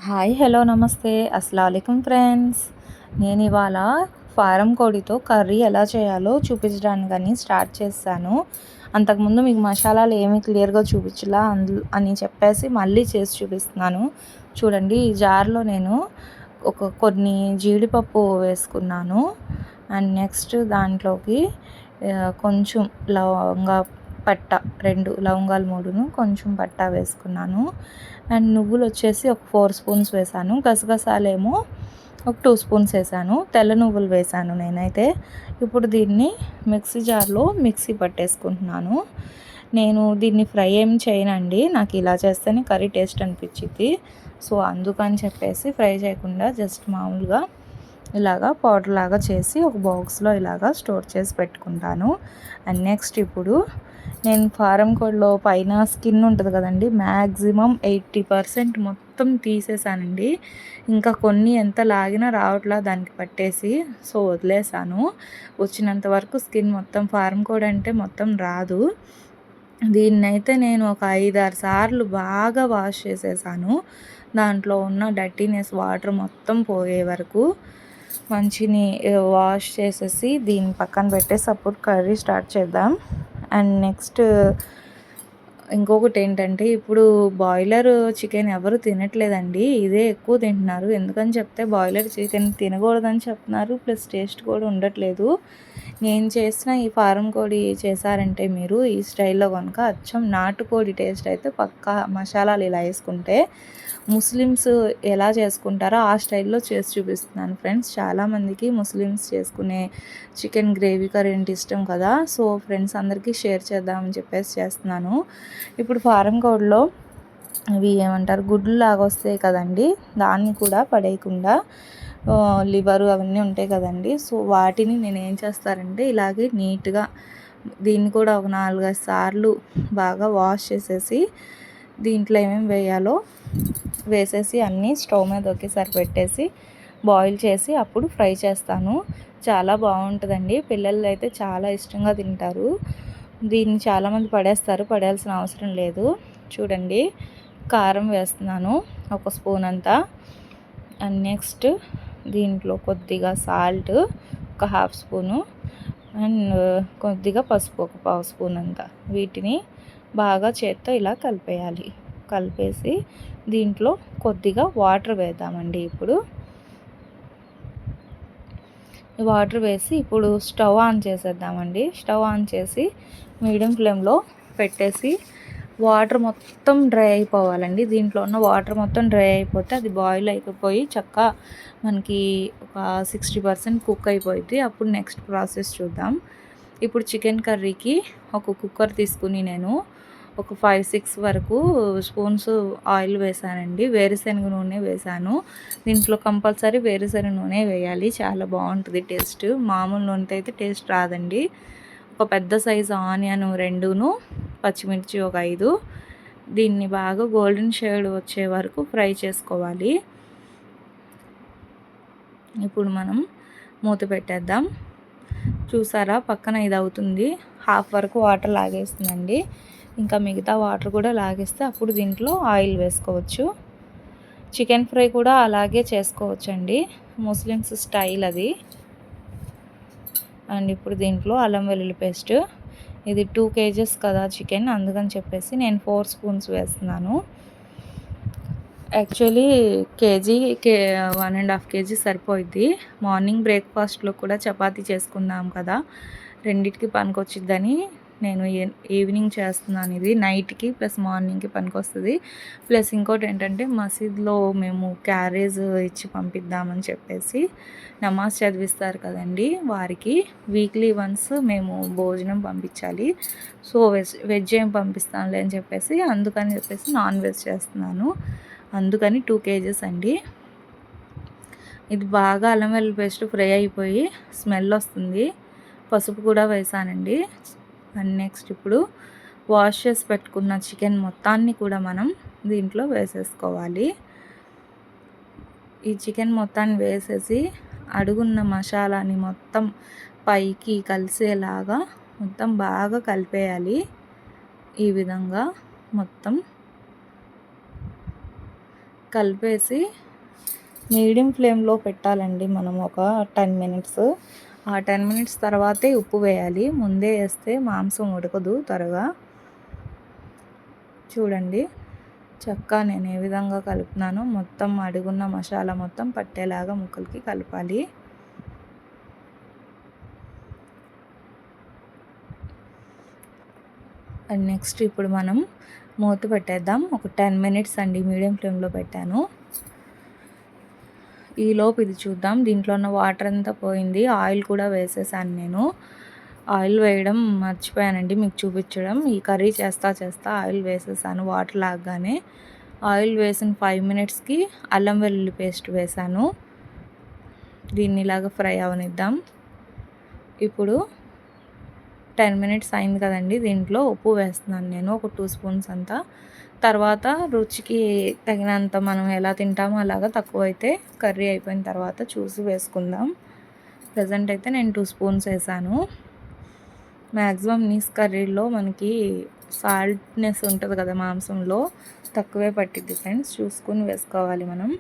Hi hello నమస్తే అస్సలాముఅలైకుం friends. నేను ఇవాళ ఫారం కోడితో కర్రీ ఎలా చేయాలో చూపించడానికని స్టార్ట్ చేశాను. అంతకుముందు మీకు మసాలాలు ఏమీ క్లియర్గా చూపించలా అని చెప్పేసి మళ్ళీ చేసి చూపిస్తున్నాను. చూడండి, ఈ జార్లో నేను కొన్ని జీడిపప్పు వేసుకున్నాను. అండ్ నెక్స్ట్ దాంట్లోకి కొంచెం పట్ట 2 లవంగాలు 3 కొంచెం పట్టా వేసుకున్నాను. అండ్ నువ్వులు వచ్చేసి ఒక 4 స్పూన్స్ వేసాను. గసగసాలేమో ఒక 2 స్పూన్స్ వేసాను. తెల్ల నువ్వులు వేసాను నేనైతే. ఇప్పుడు దీన్ని మిక్సీ జార్లో మిక్సీ పట్టేసుకుంటున్నాను. నేను దీన్ని ఫ్రై ఏం చేయనండి, నాకు ఇలా చేస్తేనే కర్రీ టేస్ట్ అనిపించింది. సో అందుకని చెప్పేసి ఫ్రై చేయకుండా జస్ట్ మామూలుగా ఇలాగా పౌడర్ లాగా చేసి ఒక బాక్స్లో ఇలాగా స్టోర్ చేసి పెట్టుకుంటాను. అండ్ నెక్స్ట్ ఇప్పుడు నేను ఫారం కోడిలో పైన స్కిన్ ఉంటుంది కదండి, మ్యాక్సిమం 80% మొత్తం తీసేసానండి. ఇంకా కొన్ని ఎంత లాగినా రావట్లా దానికి పట్టేసి, సో వదిలేసాను. వచ్చినంత వరకు స్కిన్ మొత్తం ఫారం కోడి అంటే మొత్తం రాదు. దీన్నైతే నేను ఒక 5-6 సార్లు బాగా వాష్ చేసేసాను. దాంట్లో ఉన్న డర్టీనెస్ వాటర్ మొత్తం పోయే వరకు మంచిని వాష్ చేసేసి దీన్ని పక్కన పెట్టేసి అప్పుడు కర్రీ స్టార్ట్ చేద్దాం. అండ్ నెక్స్ట్ ఇంకొకటి ఏంటంటే, ఇప్పుడు బాయిలర్ చికెన్ ఎవరు తినట్లేదండి, ఇదే ఎక్కువ తింటున్నారు. ఎందుకని చెప్తే బాయిలర్ చికెన్ తినకూడదని చెప్తున్నారు, ప్లస్ టేస్ట్ కూడా ఉండట్లేదు. నేను చేసిన ఈ ఫారం కోడి చేశారంటే మీరు ఈ స్టైల్లో కనుక అచ్చం నాటుకోడి టేస్ట్ అయితే పక్కా. మసాలాలు ఇలా వేసుకుంటే ముస్లిమ్స్ ఎలా చేసుకుంటారో ఆ స్టైల్లో చేసి చూపిస్తున్నాను ఫ్రెండ్స్. చాలామందికి ముస్లిమ్స్ చేసుకునే చికెన్ గ్రేవీ కర్రీ అంటే ఇష్టం కదా, సో ఫ్రెండ్స్ అందరికీ షేర్ చేద్దామని చెప్పేసి చేస్తున్నాను. ఇప్పుడు ఫారం కోడిలో ఇవి ఏమంటారు, గుడ్లు లాగా వస్తాయి కదండి, దాన్ని కూడా పడేయకుండా లివరు అవన్నీ ఉంటాయి కదండి, సో వాటిని నేను ఏం చేస్తానంటే ఇలాగే నీట్గా దీన్ని కూడా ఒక 4-5 సార్లు బాగా వాష్ చేసేసి దీంట్లో ఏమేమి వేయాలో వేసేసి అన్నీ స్టవ్ మీద ఒకేసారి పెట్టేసి బాయిల్ చేసి అప్పుడు ఫ్రై చేస్తాను. చాలా బాగుంటుందండి, పిల్లలు అయితే చాలా ఇష్టంగా తింటారు. దీన్ని చాలామంది పడేస్తారు, పడేయాల్సిన అవసరం లేదు. చూడండి, కారం వేస్తున్నాను ఒక స్పూన్ అంతా. అండ్ నెక్స్ట్ దీంట్లో కొద్దిగా సాల్ట్ ఒక 1/2 స్పూను, అండ్ కొద్దిగా పసుపు ఒక 1/2 స్పూన్ అంతా. వీటిని బాగా చేత్తో ఇలా కలిపేయాలి. కలిపేసి దీంట్లో కొద్దిగా వాటర్ వేద్దామండి. ఇప్పుడు వాటర్ వేసి ఇప్పుడు స్టవ్ ఆన్ చేసేద్దామండి. స్టవ్ ఆన్ చేసి మీడియం ఫ్లేమ్లో పెట్టేసి వాటర్ మొత్తం డ్రై అయిపోవాలండి. దీంట్లో ఉన్న వాటర్ మొత్తం డ్రై అయిపోతే అది బాయిల్ అయిపోయి చక్కగా మనకి ఒక 60% కుక్ అయిపోయింది. అప్పుడు నెక్స్ట్ ప్రాసెస్ చూద్దాం. ఇప్పుడు చికెన్ కర్రీకి ఒక కుక్కర్ తీసుకుని నేను ఒక 5-6 వరకు స్పూన్స్ ఆయిల్ వేసానండి. వేరుశనగ నూనె వేసాను. దీంట్లో కంపల్సరీ వేరుశనగ నూనె వేయాలి, చాలా బాగుంటుంది టేస్ట్. మామూలు నూనెతో అయితే టేస్ట్ రాదండి. ఒక పెద్ద సైజు ఆనియన్ 2, పచ్చిమిర్చి ఒక 5, దీన్ని బాగా గోల్డెన్ షేడ్ వచ్చే వరకు ఫ్రై చేసుకోవాలి. ఇప్పుడు మనం మూత పెట్టేద్దాం. చూసారా, పక్కన ఇది అవుతుంది, హాఫ్ వరకు వాటర్ లాగేస్తుందండి. ఇంకా మిగతా వాటర్ కూడా లాగేస్తే అప్పుడు దీంట్లో ఆయిల్ వేసుకోవచ్చు. చికెన్ ఫ్రై కూడా అలాగే చేసుకోవచ్చండి, ముస్లిమ్స్ స్టైల్ అది. అండ్ ఇప్పుడు దీంట్లో అల్లం వెల్లుల్లి పేస్ట్, ఇది 2 kgs కదా చికెన్, అందుకని చెప్పేసి నేను 4 స్పూన్స్ వేస్తున్నాను. యాక్చువల్లీ 1.5 kg సరిపోయిద్ది. మార్నింగ్ బ్రేక్ఫాస్ట్లో కూడా చపాతీ చేసుకుందాం కదా, రెండిటికి పనికొచ్చిద్దని నేను ఈవినింగ్ చేస్తున్నాను. ఇది నైట్కి ప్లస్ మార్నింగ్కి పనికొస్తుంది. ప్లస్ ఇంకోటి ఏంటంటే, మసీద్లో మేము క్యారేజ్ ఇచ్చి పంపిద్దామని చెప్పేసి నమాజ్ చదివిస్తారు కదండి, వారికి వీక్లీ వన్స్ మేము భోజనం పంపించాలి. సో వెజ్ ఏం పంపిస్తానులే అని చెప్పేసి అందుకని చెప్పేసి నాన్ వెజ్ చేస్తున్నాను. అందుకని 2 kgs అండి. ఇది బాగా అల్లం వెల్లుల్లి పేస్ట్ ఫ్రై అయిపోయి స్మెల్ వస్తుంది. పసుపు కూడా వేసానండి. అండ్ నెక్స్ట్ ఇప్పుడు వాష్ చేసి పెట్టుకున్న చికెన్ మొత్తాన్ని కూడా మనం దీంట్లో వేసేసుకోవాలి. ఈ చికెన్ మొత్తాన్ని వేసేసి అడుగున్న మసాలాని మొత్తం పైకి కలిసేలాగా మొత్తం బాగా కలిపేయాలి. ఈ విధంగా మొత్తం కలిపేసి మీడియం ఫ్లేమ్లో పెట్టాలండి మనం ఒక 10 మినిట్స్. ఆ 10 మినిట్స్ తర్వాతే ఉప్పు వేయాలి. ముందే వేస్తే మాంసం ఉడకదు త్వరగా. చూడండి చక్కగా నేను ఏ విధంగా కలుపుతున్నానో మొత్తం అడుగున్న మసాలా మొత్తం పట్టేలాగా ముక్కలకి కలపాలి. అండ్ నెక్స్ట్ ఇప్పుడు మనం మూత పెట్టేద్దాం. ఒక 10 మినిట్స్ అండి మీడియం ఫ్లేమ్లో పెట్టాను. ఈలోపు ఇది చూద్దాం. దీంట్లో ఉన్న వాటర్ అంతా పోయింది. ఆయిల్ కూడా వేసేసాను నేను. ఆయిల్ వేయడం మర్చిపోయానండి మీకు చూపించడం. ఈ కర్రీ చేస్తా ఆయిల్ వేసేసాను వాటర్ లాగానే. ఆయిల్ వేసిన 5 మినిట్స్కి అల్లం వెల్లుల్లి పేస్ట్ వేసాను. దీన్ని ఇలాగ ఫ్రై అవనిద్దాం. ఇప్పుడు 10 మినిట్స్ అయింది కదండి. దీంట్లో ఉప్పు వేస్తున్నాను నేను ఒక 2 స్పూన్స్ అంతా. తర్వాత రుచికి తగినంత మనం ఎలా తింటామో అలాగా, తక్కువైతే కర్రీ అయిపోయిన తర్వాత చూసి వేసుకుందాం. ప్రజెంట్ అయితే నేను 2 స్పూన్స్ వేసాను. మ్యాక్సిమం నీస్ కర్రీలో మనకి సాల్ట్నెస్ ఉంటుంది కదా మాంసంలో, తక్కువే పట్టిద్ది ఫ్రెండ్స్, చూసుకుని వేసుకోవాలి మనం.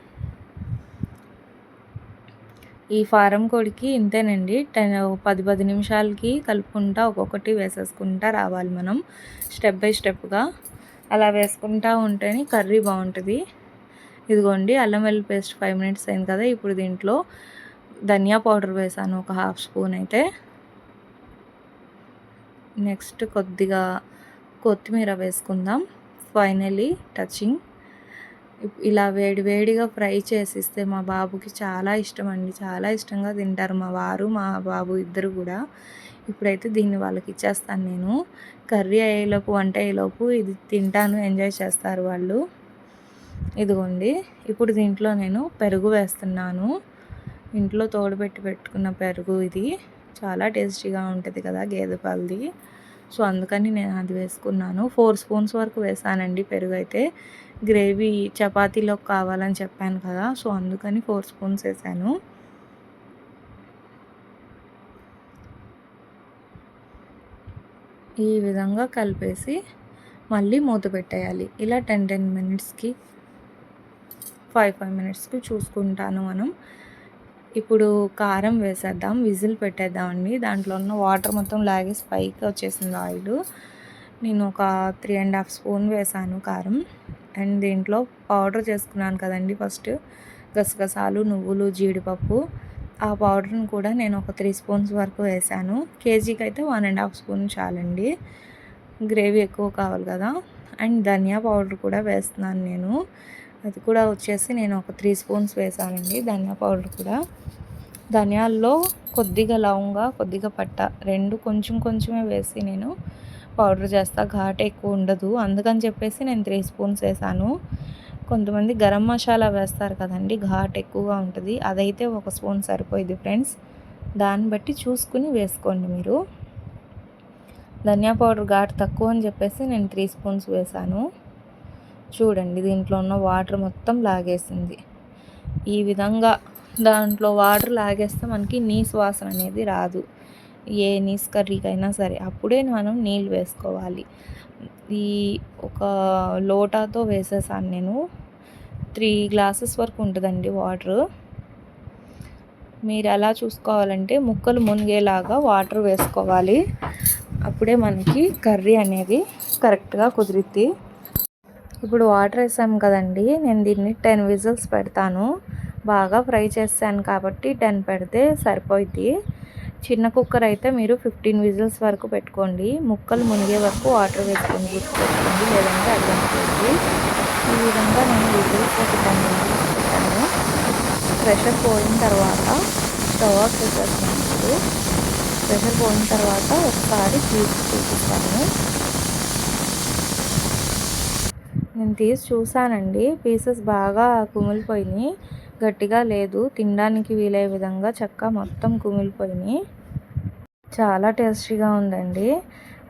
ఈ ఫారం కోడికి ఇంతేనండి. 10 నిమిషాలకి కలుపుకుంటా ఒక్కొక్కటి వేసేసుకుంటా రావాలి మనం, స్టెప్ బై స్టెప్గా. అలా వేసుకుంటూ ఉంటేనే కర్రీ బాగుంటుంది. ఇదిగోండి అల్లం వెల్లుల్లి పేస్ట్ 5 మినిట్స్ అయింది కదా. ఇప్పుడు దీంట్లో ధనియా పౌడర్ వేసాను ఒక 1/2 స్పూన్ అయితే. నెక్స్ట్ కొద్దిగా కొత్తిమీర వేసుకుందాం. Finally touching. ఇలా వేడిగా ఫ్రై చేసిస్తే మా బాబుకి చాలా ఇష్టం అండి. చాలా ఇష్టంగా తింటారు మా వారు మా బాబు ఇద్దరు కూడా. ఇప్పుడైతే దీన్ని వాళ్ళకి ఇచ్చేస్తాను నేను. కర్రీ అయ్యేలోపు, వంట అయ్యేలోపు ఇది తింటాను, ఎంజాయ్ చేస్తారు వాళ్ళు. ఇదిగోండి ఇప్పుడు దీంట్లో నేను పెరుగు వేస్తున్నాను. ఇంట్లో తోడుపెట్టి పెట్టుకున్న పెరుగు ఇది. చాలా టేస్టీగా ఉంటుంది కదా గేదె పాలది. సో అందుకని నేను అది వేసుకున్నాను. 4 స్పూన్స్ వరకు వేసానండి పెరుగు అయితే. గ్రేవీ చపాతీలోకి కావాలని చెప్పాను కదా, సో అందుకని 4 స్పూన్స్ వేసాను. ఈ విధంగా కలిపేసి మళ్ళీ మూత పెట్టేయాలి. ఇలా 10 మినిట్స్కి 5 మినిట్స్కి చూసుకుంటాను మనం. ఇప్పుడు కారం వేసేద్దాం, విజిల్ పెట్టేద్దామండి. దాంట్లో ఉన్న వాటర్ మొత్తం లాగేసి పైకి వచ్చేసింది ఆయిల్. నేను ఒక 3.5 స్పూన్ వేసాను కారం. అండ్ దీంట్లో పౌడర్ చేసుకున్నాను కదండి ఫస్ట్, గసగసాలు, నువ్వులు, జీడిపప్పు. ఆ పౌడర్ని కూడా నేను ఒక 3 స్పూన్స్ వరకు వేసాను. కేజీకి అయితే 1.5 స్పూన్ చాలండి, గ్రేవీ ఎక్కువ కావాలి కదా. అండ్ ధనియా పౌడర్ కూడా వేస్తున్నాను నేను. అది కూడా వచ్చేసి నేను ఒక 3 స్పూన్స్ వేసానండి ధనియా పౌడర్ కూడా. ధనియాల్లో కొద్దిగా లవంగా, కొద్దిగా పట్ట, 2 కొంచెమే వేసి నేను పౌడర్ చేస్తా. ఘాటు ఎక్కువ ఉండదు, అందుకని చెప్పేసి నేను 3 స్పూన్స్ వేసాను. కొంతమంది గరం మసాలా వేస్తారు కదండి, ఘాటు ఎక్కువగా ఉంటుంది. అదైతే 1 స్పూన్ సరిపోయింది ఫ్రెండ్స్. దాన్ని బట్టి చూసుకుని వేసుకోండి మీరు. ధనియా పౌడర్ ఘాటు తక్కువ అని చెప్పేసి నేను 3 స్పూన్స్ వేసాను. చూడండి దీంట్లో ఉన్న వాటర్ మొత్తం లాగేసింది. ఈ విధంగా దాంట్లో వాటర్ లాగేస్తే మనకి నీసు వాసన అనేది రాదు, ఏ నీస్ కర్రీకైనా సరే. అప్పుడే మనం నీళ్ళు వేసుకోవాలి. ఈ ఒక లోటాతో వేసేసాను నేను. 3 గ్లాసెస్ వరకు ఉంటుందండి వాటర్. మీరు ఎలా చూసుకోవాలంటే ముక్కలు మునిగేలాగా వాటర్ వేసుకోవాలి. అప్పుడే మనకి కర్రీ అనేది కరెక్ట్గా కుదిరిద్ది. ఇప్పుడు వాటర్ వేసాం కదండి, నేను దీన్ని 10 విజిల్స్ పెడతాను. బాగా ఫ్రై చేస్తాను కాబట్టి 10 పెడితే సరిపోద్ది. చిన్న కుక్కర్ అయితే మీరు 15 విజిల్స్ వరకు పెట్టుకోండి. ముక్కలు మునిగే వరకు వాటర్ వేసుకొని గుర్తుపెట్టుకోండి, లేదంటే అడ్డంకుతుంది. ఈ విధంగా నేను విజిల్స్ ఒక 10 విజిల్స్ పెట్టాను. ప్రెషర్ పోయిన తర్వాత స్టవ్ ఆఫ్ చేసేసినప్పుడు, ప్రెషర్ పోయిన తర్వాత ఒకసారి తీసి చూపిస్తాను. నేను తీసి చూసానండి, పీసెస్ బాగా కుమిలిపోయినాయి, గట్టిగా లేదు. తినడానికి వీలయ్యే విధంగా చక్కగా మొత్తం కుమిలిపోయినాయి. చాలా టేస్టీగా ఉందండి.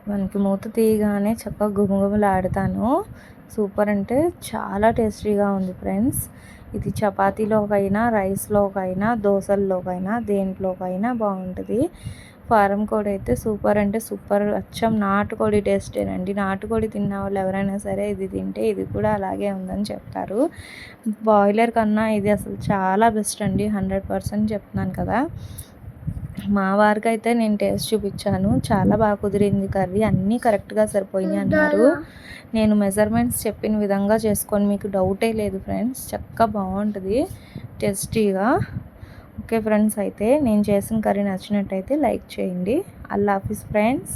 మనకి మూత తీయగానే చక్కగా గుమగుమలాడుతాను. సూపర్ అంటే చాలా టేస్టీగా ఉంది ఫ్రెండ్స్. ఇది చపాతీలోకైనా, రైస్లోకైనా, దోశల్లోకైనా, దేంట్లోకైనా బాగుంటుంది. ఫారం కోడి అయితే సూపర్ అంటే సూపర్, అచ్చం నాటుకోడి టేస్టేనండి. నాటుకోడి తిన్న వాళ్ళు ఎవరైనా సరే ఇది తింటే ఇది కూడా అలాగే ఉందని చెప్తారు. బాయిలర్ కన్నా ఇది అసలు చాలా బెస్ట్ అండి, 100% చెప్తున్నాను కదా. మా వారికైతే నేను టేస్ట్ చూపించాను, చాలా బాగా కుదిరింది కర్రీ, అన్నీ కరెక్ట్గా సరిపోయినాయి అన్నారు. నేను మెజర్మెంట్స్ చెప్పిన విధంగా చేసుకొని మీకు డౌటే లేదు ఫ్రెండ్స్, చక్కగా బాగుంటుంది టేస్టీగా. ఓకే ఫ్రెండ్స్, అయితే నేను చేసిన కర్రీ నచ్చినట్టయితే లైక్ చేయండి. అల్లా హాఫీస్ ఫ్రెండ్స్.